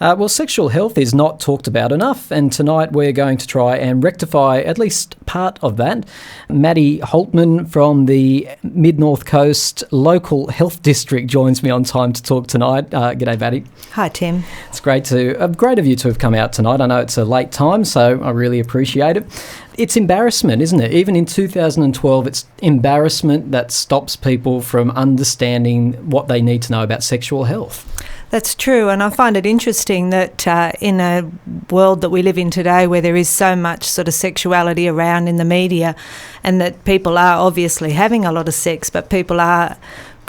Well, sexual health is not talked about enough, and tonight we're going to try and rectify at least part of that. Maddie Holtman from the Mid-North Coast Local Health District joins me on Time to Talk tonight. G'day, Maddie. Hi, Tim. It's great of you to have come out tonight. I know it's a late time, so I really appreciate it. It's embarrassment, isn't it? Even in 2012, it's embarrassment that stops people from understanding what they need to know about sexual health. That's true, and I find it interesting that in a world that we live in today where there is so much sort of sexuality around in the media, and that people are obviously having a lot of sex, but people are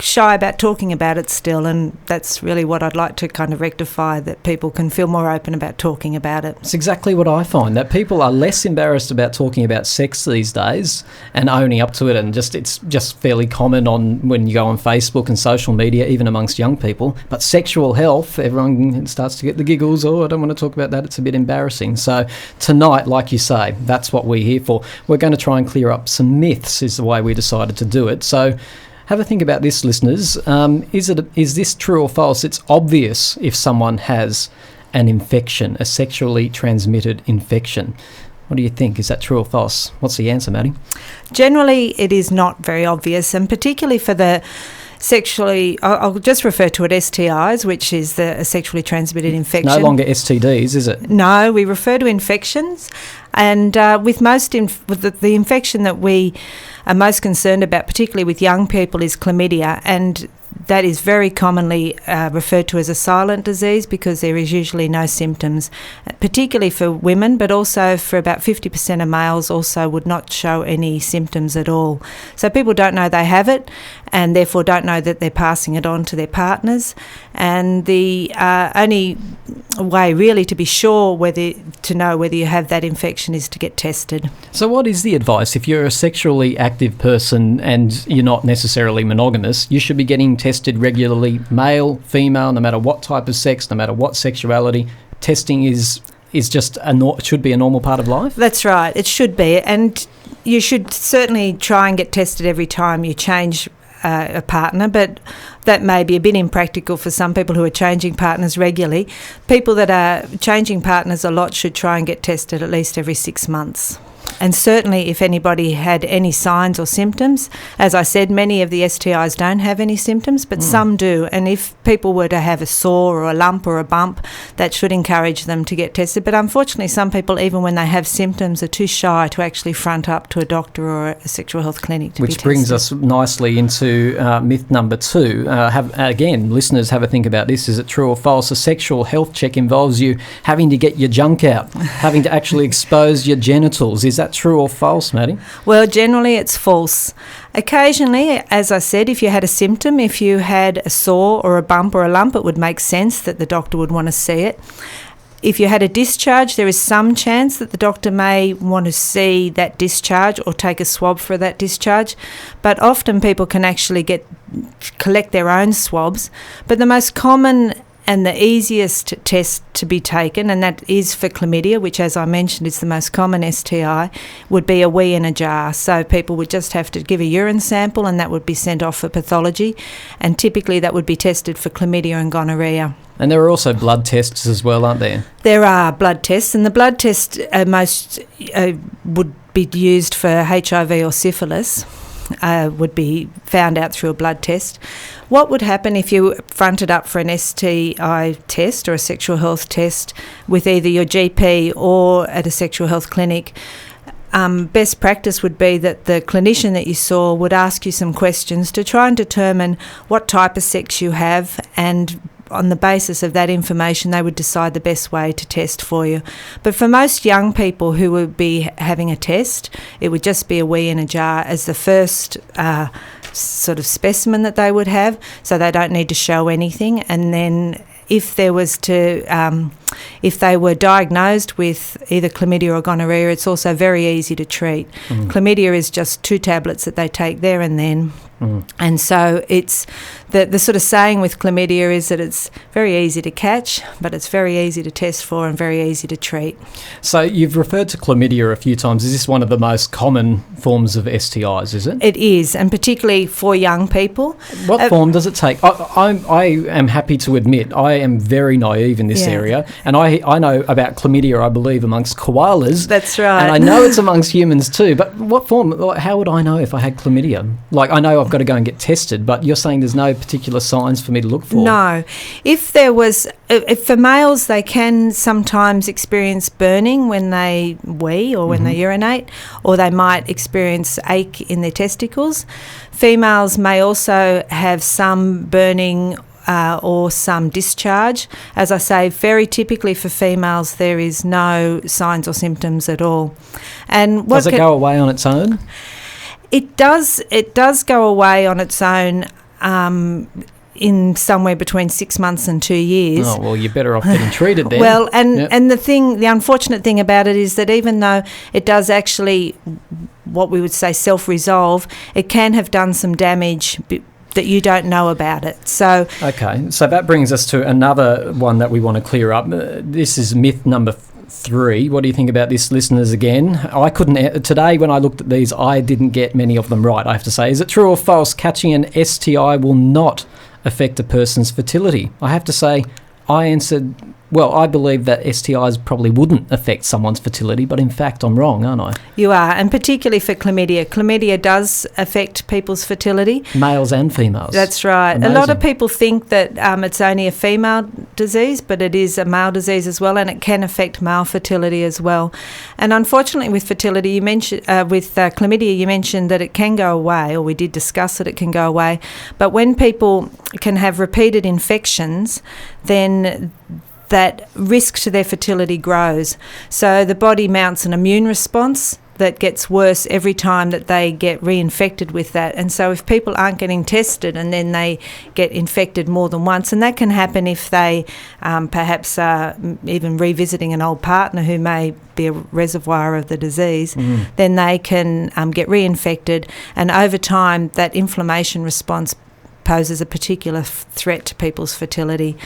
shy about talking about it still, and that's really what I'd like to kind of rectify, that people can feel more open about talking about it. It's exactly what I find, that people are less embarrassed about talking about sex these days and owning up to it, and it's just fairly common on when you go on Facebook and social media, even amongst young people. But sexual health, everyone starts to get the giggles. Oh, I don't want to talk about that, it's a bit embarrassing. So tonight, like you say, that's what we're here for. We're going to try and clear up some myths, is the way we decided to do it. So have a think about this, listeners. Is this true or false? It's obvious if someone has an infection, a sexually transmitted infection. What do you think? Is that true or false? What's the answer, Maddie? Generally, it is not very obvious, and particularly for the sexually, I'll just refer to it STIs, which is a sexually transmitted infection. No longer STDs, is it? No, we refer to infections. And with the infection that we are most concerned about, particularly with young people, is chlamydia, and that is very commonly referred to as a silent disease because there is usually no symptoms, particularly for women, but also for about 50% of males also would not show any symptoms at all. So people don't know they have it and therefore don't know that they're passing it on to their partners. And the only way really to be sure to know whether you have that infection is to get tested. So what is the advice? If you're a sexually active person and you're not necessarily monogamous, you should be getting tested regularly, male, female, no matter what type of sex, no matter what sexuality. Testing is just should be a normal part of life? That's right, it should be. And you should certainly try and get tested every time you change a partner, but that may be a bit impractical for some people who are changing partners regularly. People that are changing partners a lot should try and get tested at least every 6 months. And certainly if anybody had any signs or symptoms, as I said, many of the STIs don't have any symptoms, but some do. And if people were to have a sore or a lump or a bump, that should encourage them to get tested. But unfortunately, some people, even when they have symptoms, are too shy to actually front up to a doctor or a sexual health clinic to be tested. Which brings us nicely into myth number 2. Again, listeners, have a think about this. Is it true or false? A sexual health check involves you having to get your junk out, having to actually expose your genitals. Is that true or false, Maddie? Well, generally it's false. Occasionally, as I said, if you had a symptom, if you had a sore or a bump or a lump, it would make sense that the doctor would want to see it. If you had a discharge, there is some chance that the doctor may want to see that discharge or take a swab for that discharge, but often people can actually collect their own swabs. But the most common and the easiest test to be taken, and that is for chlamydia, which, as I mentioned, is the most common STI, would be a wee in a jar. So people would just have to give a urine sample and that would be sent off for pathology, and typically that would be tested for chlamydia and gonorrhea. And there are also blood tests as well, aren't there? There are blood tests, and the blood test most would be used for HIV or syphilis. Would be found out through a blood test. What would happen if you fronted up for an STI test or a sexual health test with either your GP or at a sexual health clinic? Best practice would be that the clinician that you saw would ask you some questions to try and determine what type of sex you have, and on the basis of that information they would decide the best way to test for you. But for most young people who would be having a test, it would just be a wee in a jar as the first sort of specimen that they would have, so they don't need to show anything. And then if they were diagnosed with either chlamydia or gonorrhea, it's also very easy to treat. Chlamydia is just 2 tablets that they take there and then. And so it's the sort of saying with chlamydia is that it's very easy to catch, but it's very easy to test for and very easy to treat. So you've referred to chlamydia a few times. Is this one of the most common forms of STIs, is it? It is, and particularly for young people. What form does it take? I am happy to admit I am very naive in this area, and I know about chlamydia, I believe, amongst koalas. That's right. And I know it's amongst humans too, but what form? How would I know if I had chlamydia? Like, I know I've got to go and get tested, but you're saying there's no particular signs for me to look for? No. If there was, if for males, they can sometimes experience burning when they wee or when they urinate, or they might experience ache in their testicles. Females may also have some burning or some discharge. As I say, very typically for females, there is no signs or symptoms at all. And does it go away on its own? It does go away on its own in somewhere between 6 months and 2 years. Oh, well, you're better off getting treated then. Well, and the unfortunate thing about it is that even though it does actually, what we would say, self-resolve, it can have done some damage that you don't know about it. So okay, so that brings us to another one that we want to clear up. This is myth number 3. What do you think about this, listeners? Again, I couldn't today when I looked at these, I didn't get many of them right, I have to say. Is it true or false catching an STI will not affect a person's fertility? I have to say I answered, well, I believe that STIs probably wouldn't affect someone's fertility, but in fact I'm wrong, aren't I? You are, and particularly for chlamydia. Chlamydia does affect people's fertility. Males and females. That's right. Amazing. A lot of people think that it's only a female disease, but it is a male disease as well, and it can affect male fertility as well. And unfortunately with fertility, you mentioned with chlamydia, you mentioned that it can go away, or we did discuss that it can go away. But when people can have repeated infections, then that risk to their fertility grows. So the body mounts an immune response that gets worse every time that they get reinfected with that. And so if people aren't getting tested and then they get infected more than once, and that can happen if they perhaps are even revisiting an old partner who may be a reservoir of the disease, then they can get reinfected, and over time that inflammation response poses a particular threat to people's fertility.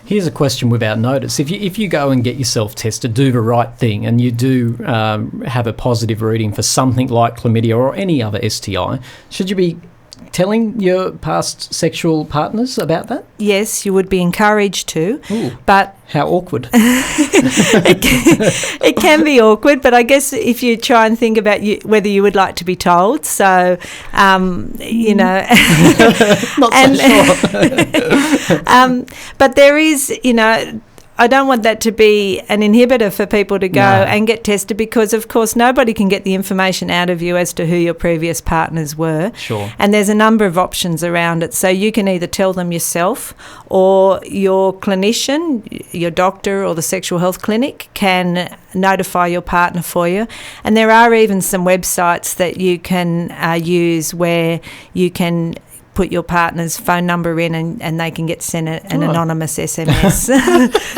Here's a question without notice. If you go and get yourself tested, do the right thing, and you do have a positive reading for something like chlamydia or any other STI, should you be telling your past sexual partners about that? Yes, you would be encouraged to. Ooh, but how awkward. It can be awkward, but I guess if you try and think about whether you would like to be told, so, you know. Not so sure. But there is, you know, I don't want that to be an inhibitor for people to go and get tested, because, of course, nobody can get the information out of you as to who your previous partners were. Sure. And there's a number of options around it. So you can either tell them yourself, or your clinician, your doctor or the sexual health clinic can notify your partner for you. And there are even some websites that you can use where you can put your partner's phone number in and they can get sent an anonymous SMS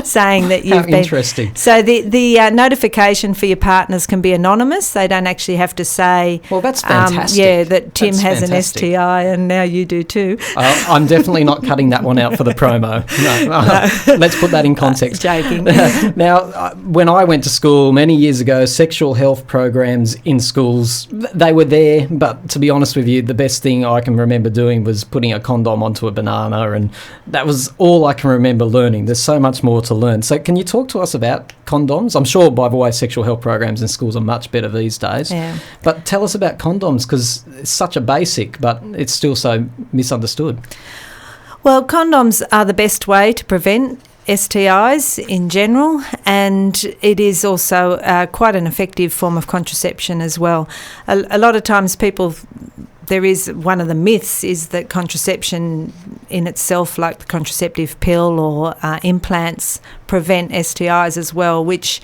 saying that you've been... Interesting. So the notification for your partners can be anonymous. They don't actually have to say... Well, that's fantastic. That Tim has an STI and now you do too. I'm definitely not cutting that one out for the promo. No. Let's put that in context. Joking. Now, when I went to school many years ago, sexual health programs in schools, they were there, but to be honest with you, the best thing I can remember doing was putting a condom onto a banana, and that was all I can remember learning. There's so much more to learn. So can you talk to us about condoms? I'm sure, by the way, sexual health programs in schools are much better these days. Yeah. But tell us about condoms, because it's such a basic, but it's still so misunderstood. Well, condoms are the best way to prevent STIs in general, and it is also quite an effective form of contraception as well. A lot of times there is one of the myths is that contraception in itself, like the contraceptive pill or implants, prevent STIs as well, which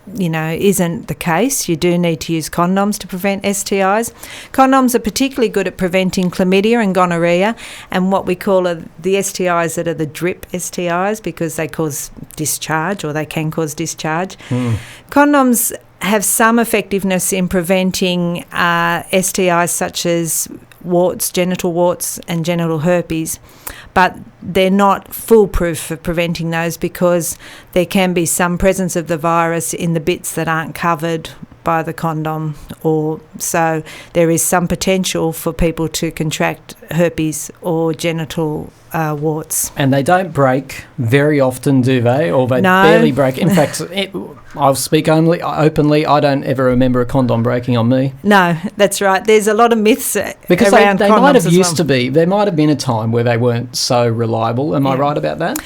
isn't the case. You do need to use condoms to prevent STIs. Condoms are particularly good at preventing chlamydia and gonorrhea, and what we call the STIs that are the drip STIs, because they cause discharge, or they can cause discharge. Condoms have some effectiveness in preventing STIs such as warts, genital warts and genital herpes, but they're not foolproof for preventing those because there can be some presence of the virus in the bits that aren't covered by the condom, or so there is some potential for people to contract herpes or genital warts. And they don't break very often, do they? Or they No. barely break. In fact, I'll speak openly, I don't ever remember a condom breaking on me. No, that's right. There's a lot of myths Because around they condoms might have as used well. to be. There might have been a time where they weren't so reliable. Am I right about that?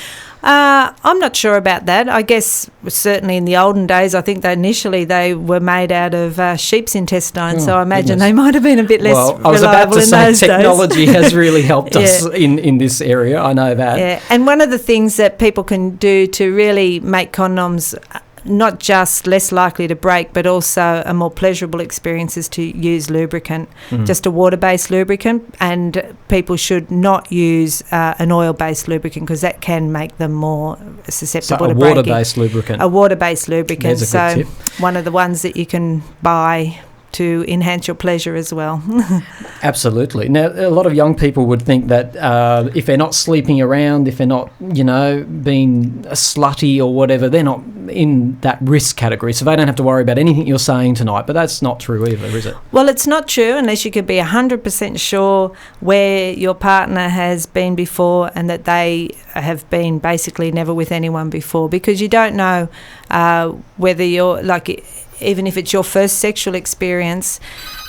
I'm not sure about that. I guess certainly in the olden days, I think that initially they were made out of sheep's intestine, so I imagine goodness. they might have been a bit less Well, I was reliable about to in say those days. technology has really helped us in this area. I know that. Yeah, and one of the things that people can do to really make condoms not just less likely to break, but also a more pleasurable experience is to use lubricant, just a water-based lubricant, and people should not use an oil-based lubricant because that can make them more susceptible So a to breaking. water-based lubricant. A water-based lubricant. There's a good so tip. one of the ones that you can buy to enhance your pleasure as well. Absolutely. Now, a lot of young people would think that if they're not sleeping around, if they're not, being slutty or whatever, they're not in that risk category. So they don't have to worry about anything you're saying tonight. But that's not true either, is it? Well, it's not true unless you could be 100% sure where your partner has been before and that they have been basically never with anyone before, because you don't know whether you're even if it's your first sexual experience,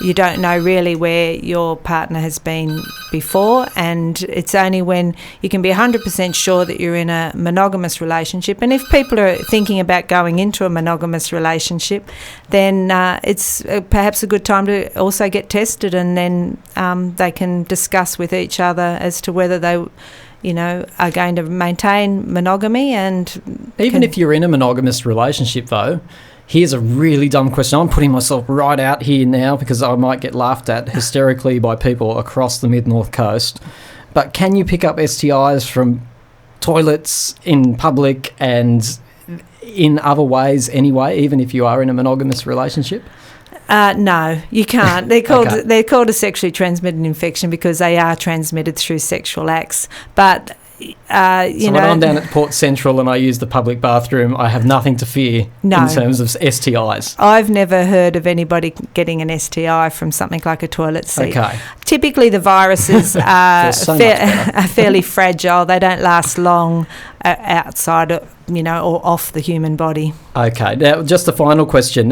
you don't know really where your partner has been before, and it's only when you can be 100% sure that you're in a monogamous relationship. And if people are thinking about going into a monogamous relationship, then it's perhaps a good time to also get tested, and then they can discuss with each other as to whether they are going to maintain monogamy. And Even if you're in a monogamous relationship, though, here's a really dumb question. I'm putting myself right out here now because I might get laughed at hysterically by people across the mid-north coast. But can you pick up STIs from toilets in public and in other ways anyway, even if you are in a monogamous relationship? No, you can't. They're called Okay. they're called a sexually transmitted infection because they are transmitted through sexual acts. But So when I'm down at Port Central and I use the public bathroom, I have nothing to fear No. in terms of STIs. I've never heard of anybody getting an STI from something like a toilet seat. Okay. Typically, the viruses are, Feels so much better. are fairly fragile. They don't last long outside, or off the human body. Okay. Now, just a final question.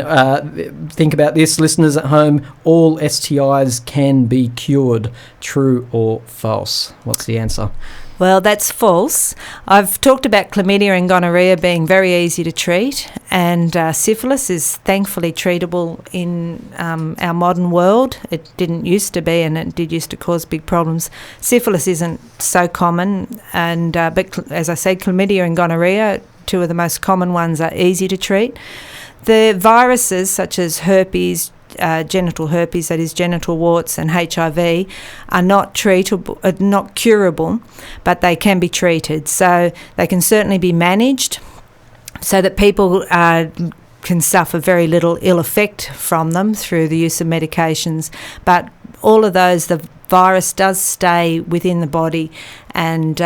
Think about this, listeners at home. All STIs can be cured. True or false? What's the answer? Well, that's false. I've talked about chlamydia and gonorrhea being very easy to treat, and syphilis is thankfully treatable in our modern world. It didn't used to be, and it did used to cause big problems. Syphilis isn't so common, and but as I said, chlamydia and gonorrhea, two of the most common ones, are easy to treat. The viruses such as herpes, genital herpes, that is genital warts, and HIV are not treatable, not curable, but they can be treated. So they can certainly be managed so that people can suffer very little ill effect from them through the use of medications. But all of those, the virus does stay within the body and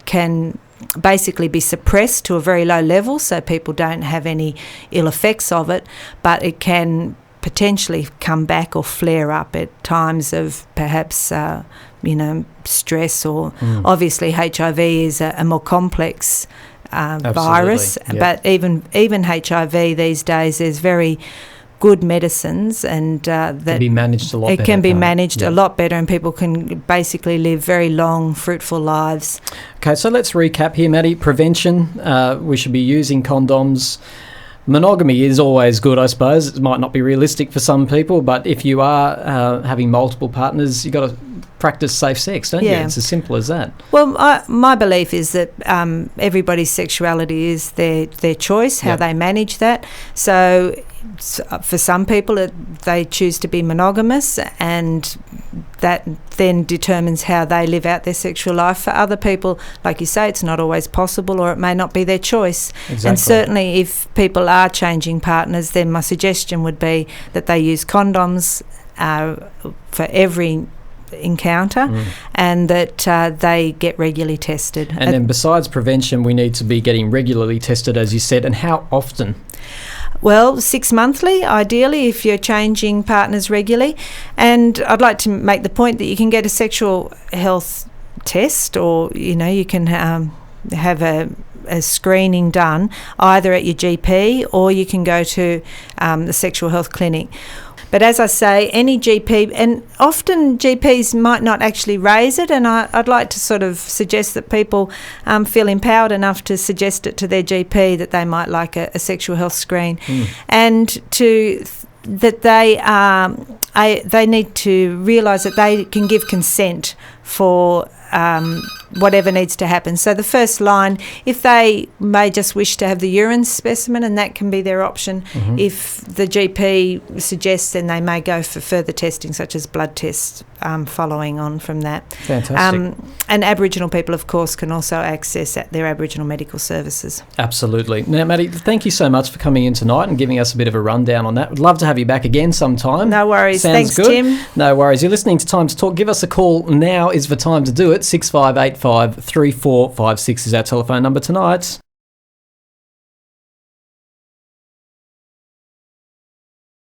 can basically be suppressed to a very low level so people don't have any ill effects of it, but it can potentially come back or flare up at times of perhaps stress, or obviously HIV is a more complex virus. Yeah. But even HIV these days, there's very good medicines, and that Can be managed a lot better. it can be can't it? managed Yeah. a lot better, and people can basically live very long, fruitful lives. Okay, so let's recap here, Maddie. Prevention, we should be using condoms. Monogamy is always good, I suppose. It might not be realistic for some people, but if you are having multiple partners, you've got to practice safe sex, don't you? Yeah. It's as simple as that. Well, my belief is that everybody's sexuality is their choice, how they manage that. So for some people, they choose to be monogamous, and that then determines how they live out their sexual life. For other people, like you say, it's not always possible, or it may not be their choice. Exactly. And certainly if people are changing partners, then my suggestion would be that they use condoms for every encounter, and that they get regularly tested. And then besides prevention, we need to be getting regularly tested, as you said. And how often? Well, 6 monthly, ideally, if you're changing partners regularly. And I'd like to make the point that you can get a sexual health test, or, you can have a screening done either at your GP, or you can go to the sexual health clinic. But as I say, any GP, and often GPs might not actually raise it, and I'd like to sort of suggest that people feel empowered enough to suggest it to their GP that they might like a sexual health screen, and that they need to realise that they can give consent for whatever needs to happen. So the first line, if they may just wish to have the urine specimen, and that can be their option. If the GP suggests, then they may go for further testing, such as blood tests, following on from that. Fantastic. And Aboriginal people, of course, can also access their Aboriginal medical services. Absolutely. Now, Maddie, thank you so much for coming in tonight and giving us a bit of a rundown on that. We'd love to have you back again sometime. No worries. Sounds Thanks, good. Tim. No worries. You're listening to Time to Talk. Give us a call. Now is the time to do it. 6585 3456 is our telephone number tonight.